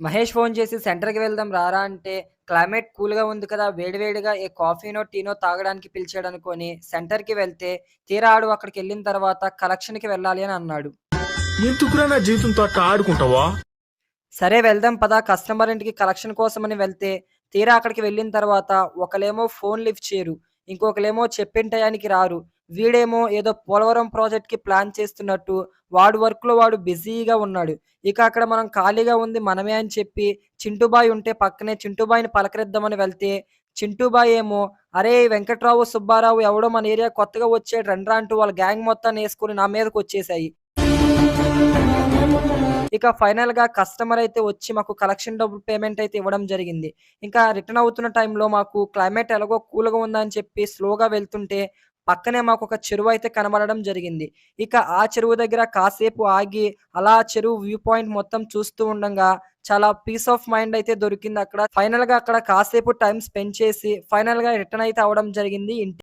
Mahesh phone చేసి సెంటర్‌కి వెళ్దాం రారా అంటే, క్లైమేట్ కూల్‌గా ఉంది కదా! వేడి వేడిగా ఏ కాఫీనో, టీనో తాగడానికి పిలిచాడనుకోని సెంటర్‌కి వెళ్తే, తీరా ఆడు అక్కడికెళ్ళిన తర్వాత కలెక్షన్‌కి వెళ్ళాలి అని అన్నాడు. ఎందుకురా నా జీవితంతో అట్లా ఆడుకుంటావా? సరే వెళ్దాం పదా కస్టమర్ ఇంటికి కలెక్షన్ కోసమని వెళ్తే, తీరా అక్కడికి వెళ్ళిన తర్వాత ఒకలేమో ఫోన్ లిఫ్ట్ చేయరు. ఇంకొకలేమో చెప్పిన టయానికి రారు. వీడేమో ఏదో పోలవరం ప్రాజెక్ట్‌కి ప్లాన్ చేస్తున్నట్టు వాడు వర్క్‌లో వాడు బిజీగా ఉన్నాడు. ఇక అక్కడ మనం ఖాళీగా ఉంది మనమే అని చెప్పి చింటూబాయ్ ఉంటే పక్కనే చింటూబాయిని పలకరిద్దామని వెళ్తే, చింటూబాయ్ ఏమో "అరేయ్! వెంకట్రావు, సుబ్బారావు ఎవడో మన ఏరియా కొత్తగా వచ్చాడు రండ్రా" అంటూ వాళ్ళ గ్యాంగ్ మొత్తాన్నేసుకొని నా మీదకొచ్చేసాయి. ఇక ఫైనల్‌గా కస్టమర్ అయితే వచ్చి మాకు కలెక్షన్ డబ్బులు పేమెంట్ అయితే ఇవ్వడం జరిగింది. ఇంకా రిటర్న్ అవుతున్న టైంలో మాకు క్లైమేట్ ఎలాగో కూల్‌గా ఉందని చెప్పి స్లోగా వెళ్తుంటే పక్కనే మాకొక చెరువయితే కనబడడం జరిగింది. ఇక ఆ చెరువు దగ్గర కాసేపు ఆగి అలా చెరువు వ్యూ పాయింట్ మొత్తం చూస్తూ ఉండంగా చాలా పీస్ ఆఫ్ మైండ్ అయితే దొరికిందక్కడ. ఫైనల్‌గా అక్కడ కాసేపు టైమ్ స్పెండ్ చేసి ఫైనల్‌గా రిటర్న్ అయితే అవ్వడం జరిగింది ఇంటికి.